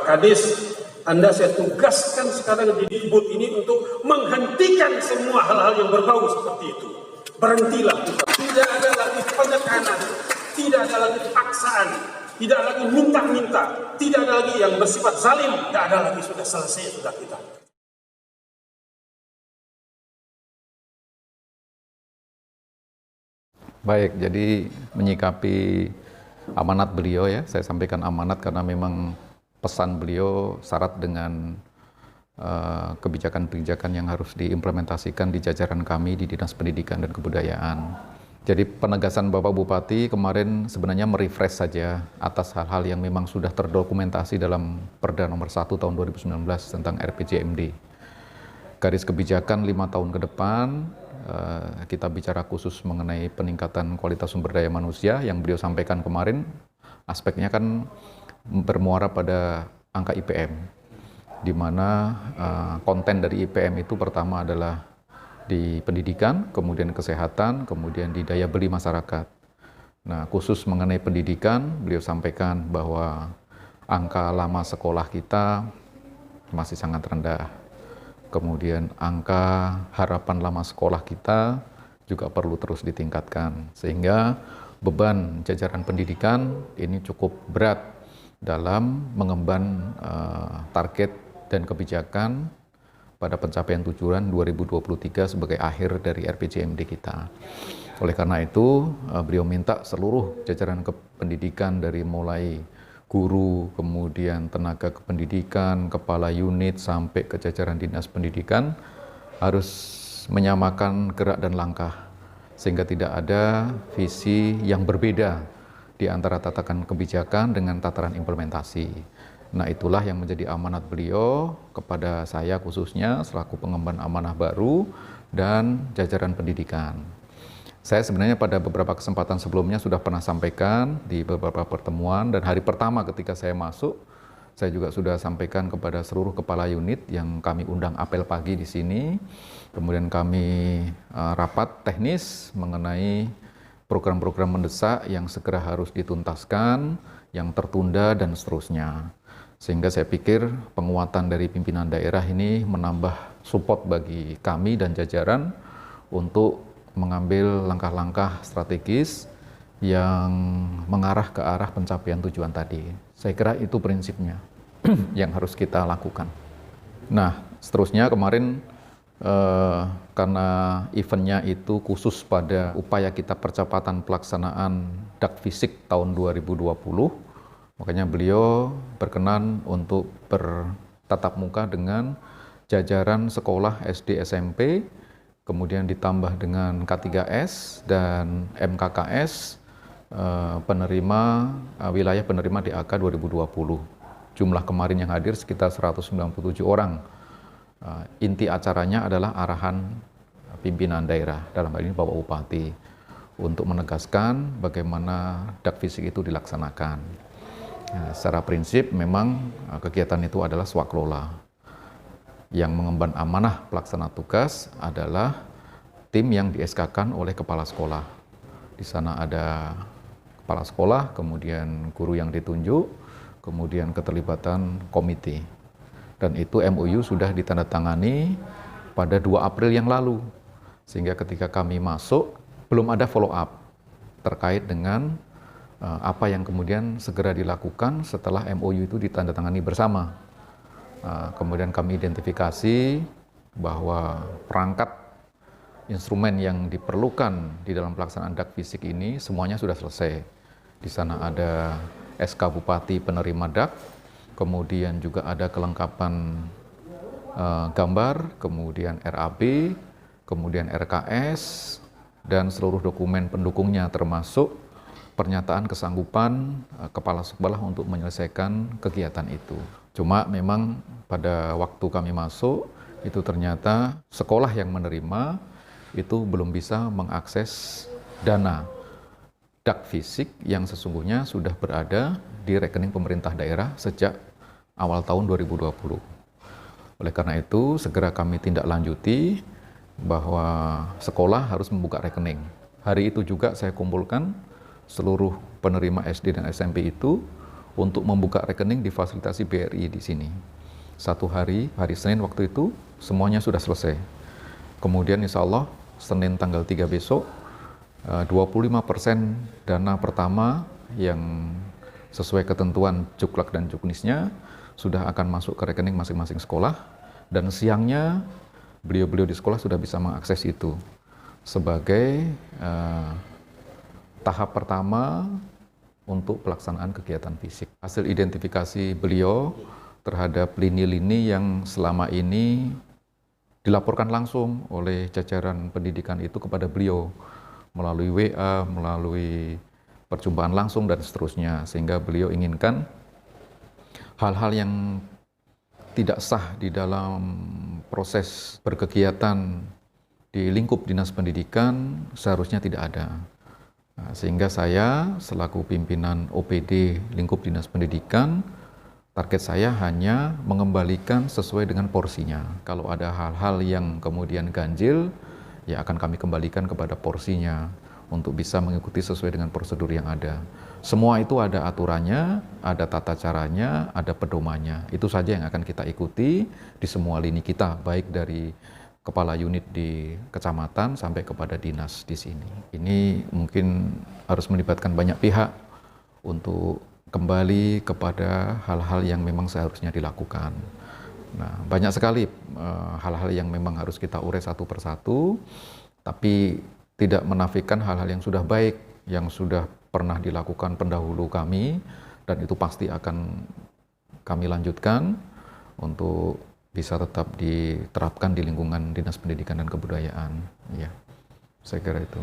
Kades, Anda saya tugaskan sekarang di Dikbud ini untuk menghentikan semua hal-hal yang berbau seperti itu. Berhentilah, tidak ada lagi penekanan, tidak ada lagi paksaan, tidak lagi minta-minta, tidak ada lagi yang bersifat zalim, tidak ada lagi, sudah selesai sudah kita. Baik, jadi menyikapi amanat beliau ya, saya sampaikan amanat karena memang pesan beliau syarat dengan kebijakan-kebijakan yang harus diimplementasikan di jajaran kami di Dinas Pendidikan dan Kebudayaan. Jadi penegasan Bapak Bupati kemarin sebenarnya merefresh saja atas hal-hal yang memang sudah terdokumentasi dalam Perda nomor 1 tahun 2019 tentang RPJMD. Garis kebijakan 5 tahun ke depan, kita bicara khusus mengenai peningkatan kualitas sumber daya manusia yang beliau sampaikan kemarin, aspeknya kan bermuara pada angka IPM, di mana konten dari IPM itu pertama adalah di pendidikan, kemudian kesehatan, kemudian di daya beli masyarakat. Nah, khusus mengenai pendidikan, beliau sampaikan bahwa angka lama sekolah kita masih sangat rendah. Kemudian angka harapan lama sekolah kita juga perlu terus ditingkatkan, sehingga beban jajaran pendidikan ini cukup berat dalam mengemban target dan kebijakan pada pencapaian tujuan 2023 sebagai akhir dari RPJMD kita. Oleh karena itu, beliau minta seluruh jajaran pendidikan dari mulai guru, kemudian tenaga kependidikan, kepala unit, sampai ke jajaran dinas pendidikan harus menyamakan gerak dan langkah, sehingga tidak ada visi yang berbeda di antara tatakan kebijakan dengan tataran implementasi. Nah, itulah yang menjadi amanat beliau kepada saya khususnya selaku pengemban amanah baru dan jajaran pendidikan. Saya sebenarnya pada beberapa kesempatan sebelumnya sudah pernah sampaikan di beberapa pertemuan, dan hari pertama ketika saya masuk, saya juga sudah sampaikan kepada seluruh kepala unit yang kami undang apel pagi di sini. Kemudian kami rapat teknis mengenai program-program mendesak yang segera harus dituntaskan, yang tertunda dan seterusnya. Sehingga saya pikir penguatan dari pimpinan daerah ini menambah support bagi kami dan jajaran untuk mengambil langkah-langkah strategis yang mengarah ke arah pencapaian tujuan tadi. Saya kira itu prinsipnya yang harus kita lakukan. Nah, seterusnya kemarin karena eventnya itu khusus pada upaya kita percepatan pelaksanaan Dakfisik tahun 2020, makanya beliau berkenan untuk bertatap muka dengan jajaran sekolah SD SMP, kemudian ditambah dengan K3S dan MKKS penerima wilayah penerima DAK 2020. Jumlah kemarin yang hadir sekitar 197 orang. Inti acaranya adalah arahan pimpinan daerah, dalam hal ini Bapak Bupati, untuk menegaskan bagaimana Dakfisik itu dilaksanakan. Secara prinsip memang kegiatan itu adalah swaklola. Yang mengemban amanah pelaksana tugas adalah tim yang di-SK-kan oleh kepala sekolah. Di sana ada kepala sekolah, kemudian guru yang ditunjuk, kemudian keterlibatan komite. Dan itu MOU sudah ditandatangani pada 2 April yang lalu. Sehingga ketika kami masuk, belum ada follow up terkait dengan apa yang kemudian segera dilakukan setelah MOU itu ditandatangani bersama. Kemudian kami identifikasi bahwa perangkat instrumen yang diperlukan di dalam pelaksanaan Dakfisik ini semuanya sudah selesai. Di sana ada SK Bupati penerima Dak, kemudian juga ada kelengkapan gambar, kemudian RAB, kemudian RKS, dan seluruh dokumen pendukungnya termasuk pernyataan kesanggupan kepala sekolah untuk menyelesaikan kegiatan itu. Cuma memang pada waktu kami masuk, itu ternyata sekolah yang menerima itu belum bisa mengakses dana Dakfisik yang sesungguhnya sudah berada di rekening pemerintah daerah sejak awal tahun 2020. Oleh karena itu, segera kami tindak lanjuti bahwa sekolah harus membuka rekening. Hari itu juga saya kumpulkan seluruh penerima SD dan SMP itu untuk membuka rekening di fasilitasi BRI di sini. Satu hari Senin waktu itu, semuanya sudah selesai. Kemudian insya Allah, Senin tanggal 3 besok, 25% dana pertama yang sesuai ketentuan Juklak dan Juknisnya sudah akan masuk ke rekening masing-masing sekolah, dan siangnya beliau-beliau di sekolah sudah bisa mengakses itu sebagai tahap pertama untuk pelaksanaan kegiatan fisik. Hasil identifikasi beliau terhadap lini-lini yang selama ini dilaporkan langsung oleh jajaran pendidikan itu kepada beliau melalui WA, melalui perjumpaan langsung dan seterusnya, sehingga beliau inginkan hal-hal yang tidak sah di dalam proses berkegiatan di lingkup dinas pendidikan seharusnya tidak ada. Nah, sehingga saya selaku pimpinan OPD lingkup dinas pendidikan, target saya hanya mengembalikan sesuai dengan porsinya. Kalau ada hal-hal yang kemudian ganjil, ya akan kami kembalikan kepada porsinya untuk bisa mengikuti sesuai dengan prosedur yang ada. Semua itu ada aturannya, ada tata caranya, ada pedomannya. Itu saja yang akan kita ikuti di semua lini kita, baik dari kepala unit di kecamatan sampai kepada dinas di sini. Ini mungkin harus melibatkan banyak pihak untuk kembali kepada hal-hal yang memang seharusnya dilakukan. Nah, banyak sekali hal-hal yang memang harus kita urai satu persatu, tapi tidak menafikan hal-hal yang sudah baik, yang sudah pernah dilakukan pendahulu kami, dan itu pasti akan kami lanjutkan untuk bisa tetap diterapkan di lingkungan Dinas Pendidikan dan Kebudayaan. Ya, saya kira itu.